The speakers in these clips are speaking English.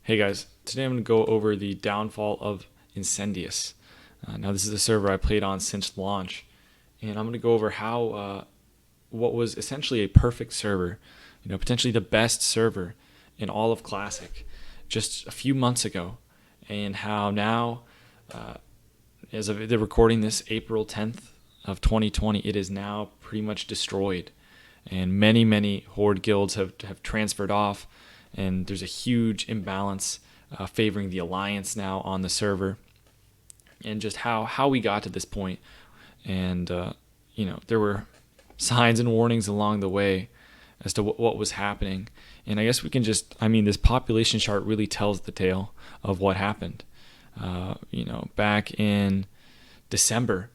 Hey guys, today I'm going to go over the downfall of Incendius. Now this is a server I played on since launch, and I'm going to go over how what was essentially a perfect server, potentially the best server in all of Classic, just a few months ago, and how now, as of the recording this April 10th of 2020, it is now pretty much destroyed, and many Horde guilds have transferred off, and there's a huge imbalance favoring the Alliance now on the server, and just how we got to this point. And there were signs and warnings along the way as to what was happening. And I guess we can this population chart really tells the tale of what happened. Back in December,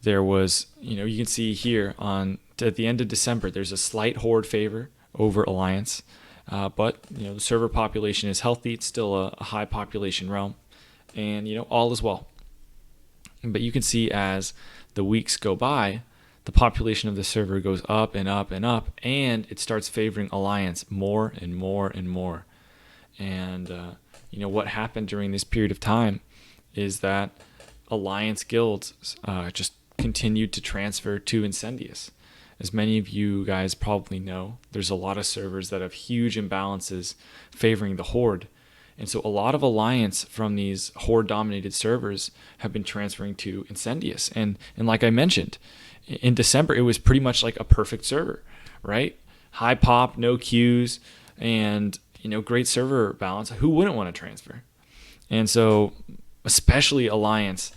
there was, you can see here at the end of December, there's a slight Horde favor over Alliance. But the server population is healthy. It's still a high population realm, and all is well. But you can see as the weeks go by, the population of the server goes up and up and up, and it starts favoring Alliance more and more and more. And what happened during this period of time is that Alliance guilds just continued to transfer to Incendius. As many of you guys probably know, there's a lot of servers that have huge imbalances favoring the Horde. And so a lot of Alliance from these Horde-dominated servers have been transferring to Incendius. And like I mentioned, in December, it was pretty much like a perfect server, right? High pop, no queues, and great server balance. Who wouldn't want to transfer? And so especially Alliance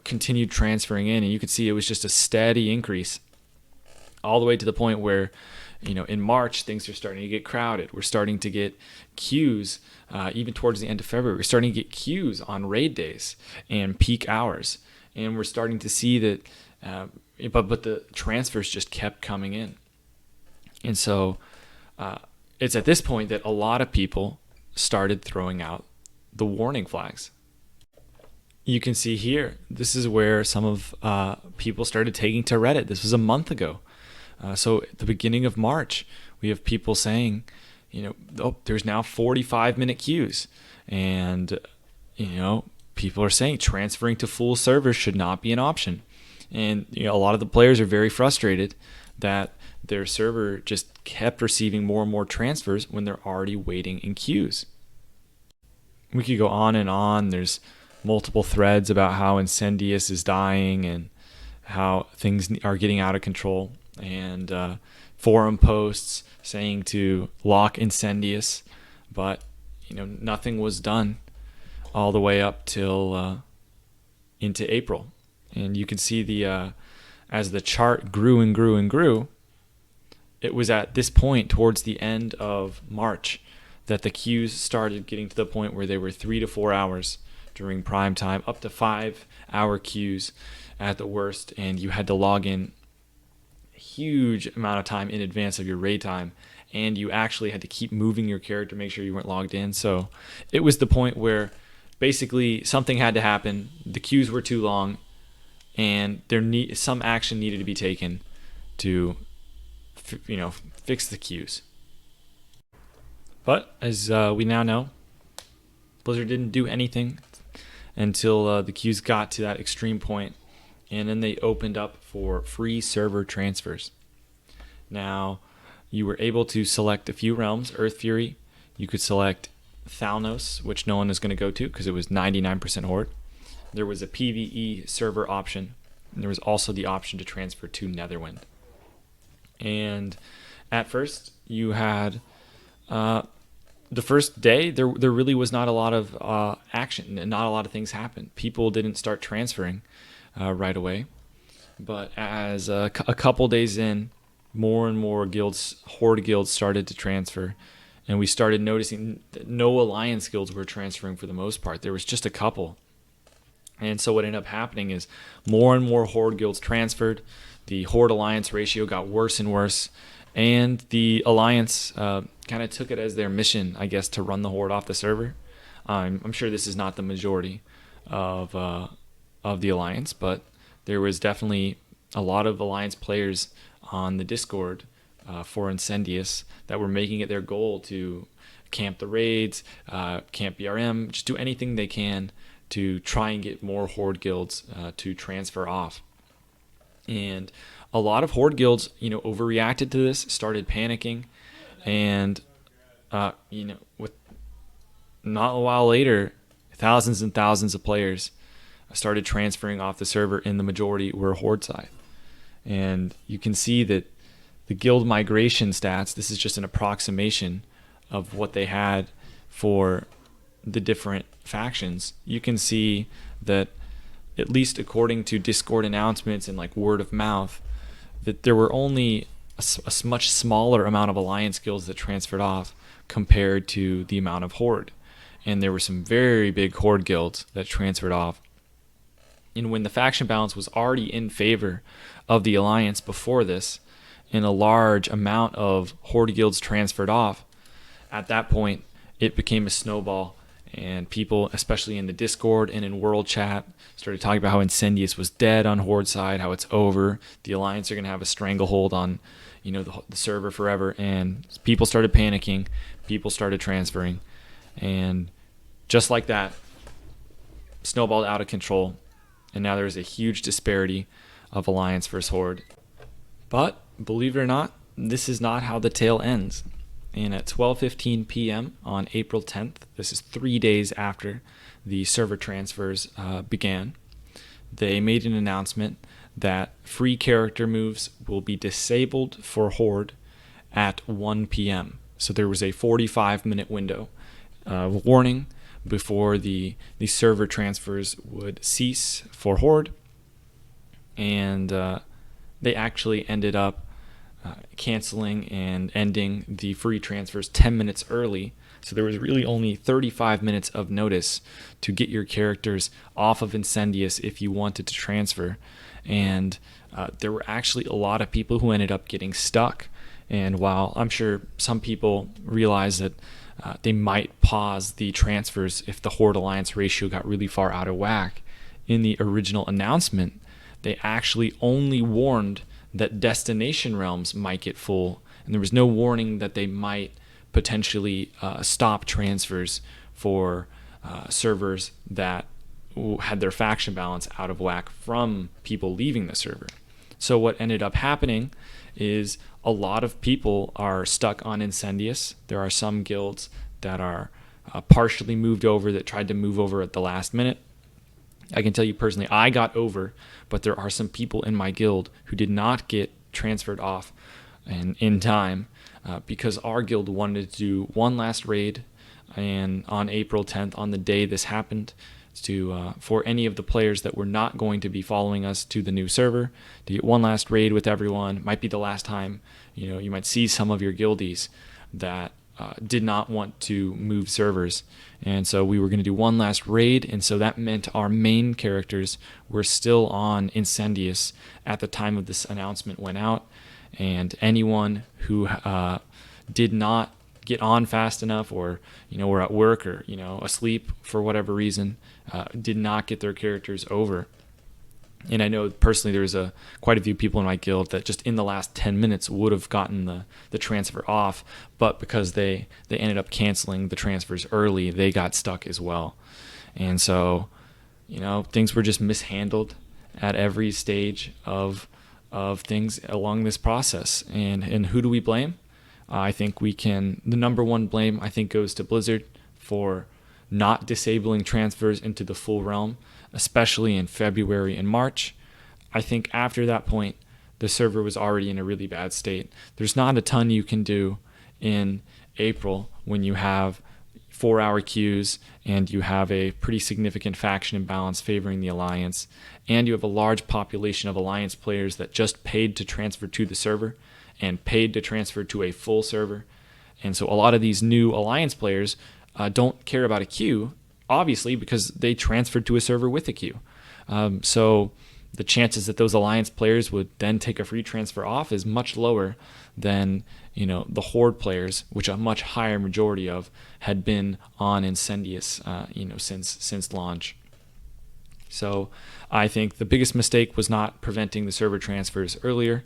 continued transferring in, and you could see it was just a steady increase all the way to the point where, in March, things are starting to get crowded. We're starting to get queues, even towards the end of February. We're starting to get queues on raid days and peak hours, and we're starting to see that, but the transfers just kept coming in. And so it's at this point that a lot of people started throwing out the warning flags. You can see here, this is where some of people started taking to Reddit. This was a month ago. So at the beginning of March, we have people saying, there's now 45-minute queues. And, people are saying transferring to full servers should not be an option. And, a lot of the players are very frustrated that their server just kept receiving more and more transfers when they're already waiting in queues. We could go on and on. There's multiple threads about how Incendius is dying and how things are getting out of control, and forum posts saying to lock Incendius, but nothing was done all the way up till into April. And you can see as the chart grew and grew and grew, it was at this point towards the end of March that the queues started getting to the point where they were 3 to 4 hours during prime time, up to 5-hour queues at the worst, and you had to log in a huge amount of time in advance of your raid time, and you actually had to keep moving your character, make sure you weren't logged in. So it was the point where basically something had to happen. The queues were too long, and some action needed to be taken to fix the queues. But as we now know, Blizzard didn't do anything until the queues got to that extreme point, and then they opened up for free server transfers. Now, you were able to select a few realms. Earth Fury, you could select Thalnos, which no one is going to go to because it was 99% Horde. There was a PvE server option, and there was also the option to transfer to Netherwind. And at first, you had the first day, there really was not a lot of action, and not a lot of things happened. People didn't start transferring right away. But as a couple days in, more and more Horde guilds started to transfer, and we started noticing that no Alliance guilds were transferring for the most part. There was just a couple. And so what ended up happening is more and more Horde guilds transferred. The Horde Alliance ratio got worse and worse. And the Alliance kind of took it as their mission, I guess, to run the Horde off the server. I'm sure this is not the majority of the Alliance, but there was definitely a lot of Alliance players on the Discord for Incendius that were making it their goal to camp the raids, camp BRM, just do anything they can to try and get more Horde guilds to transfer off. And a lot of Horde guilds, overreacted to this, started panicking, and with not a while later, thousands and thousands of players started transferring off the server, and the majority were Horde side. And you can see that the guild migration stats, this is just an approximation of what they had for the different factions. You can see that, at least according to Discord announcements and like word of mouth, that there were only a much smaller amount of alliance guilds that transferred off compared to the amount of Horde. And there were some very big Horde guilds that transferred off. And when the faction balance was already in favor of the alliance before this, and a large amount of Horde guilds transferred off, at that point it became a snowball, and people, especially in the Discord and in World Chat, started talking about how Incendius was dead on Horde side, how it's over, the alliance are going to have a stranglehold on the server forever. And people started panicking, people started transferring, and just like that, snowballed out of control. And now there's a huge disparity of alliance versus Horde. But believe it or not, this is not how the tale ends. And at 12:15 p.m. on April 10th, this is 3 days after the server transfers began, they made an announcement that free character moves will be disabled for Horde at 1 p.m. So there was a 45-minute window warning before the server transfers would cease for Horde. And they actually ended up canceling and ending the free transfers 10 minutes early. So there was really only 35 minutes of notice to get your characters off of Incendius if you wanted to transfer. And there were actually a lot of people who ended up getting stuck. And while I'm sure some people realized that they might pause the transfers if the Horde Alliance ratio got really far out of whack, in the original announcement, they actually only warned that destination realms might get full, and there was no warning that they might potentially stop transfers for servers that had their faction balance out of whack from people leaving the server. So what ended up happening is a lot of people are stuck on Incendius. There are some guilds that are partially moved over, that tried to move over at the last minute. I can tell you personally, I got over, but there are some people in my guild who did not get transferred off and in time because our guild wanted to do one last raid, and on April 10th, on the day this happened, to for any of the players that were not going to be following us to the new server, to get one last raid with everyone. Might be the last time you might see some of your guildies that did not want to move servers. And so we were going to do one last raid, and so that meant our main characters were still on Incendius at the time of this announcement went out, and anyone who did not get on fast enough, or were at work, or asleep for whatever reason, did not get their characters over. And I know personally there's quite a few people in my guild that just in the last 10 minutes would have gotten the transfer off, but because they ended up canceling the transfers early, they got stuck as well. And so, things were just mishandled at every stage of things along this process. And who do we blame? I think the number one blame, I think, goes to Blizzard for not disabling transfers into the full realm, especially in February and March. I think after that point, the server was already in a really bad state. There's not a ton you can do in April when you have 4-hour queues and you have a pretty significant faction imbalance favoring the Alliance, and you have a large population of Alliance players that just paid to transfer to the server and paid to transfer to a full server. And so a lot of these new Alliance players don't care about a queue, obviously, because they transferred to a server with a queue. So the chances that those Alliance players would then take a free transfer off is much lower than the Horde players, which a much higher majority of had been on Incendius since launch. So I think the biggest mistake was not preventing the server transfers earlier.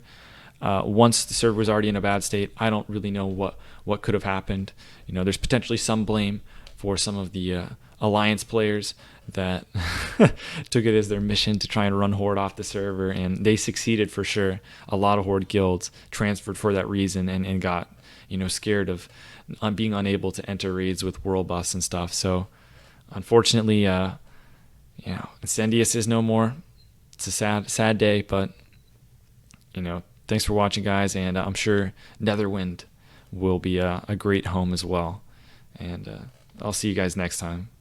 once the server was already in a bad state, I don't really know what could have happened. There's potentially some blame for some of the alliance players that took it as their mission to try and run Horde off the server, and they succeeded for sure. A lot of Horde guilds transferred for that reason and got scared of being unable to enter raids with world buffs and stuff. So unfortunately, Incendius is no more. It's a sad day, but thanks for watching, guys, and I'm sure Netherwind will be a great home as well. And I'll see you guys next time.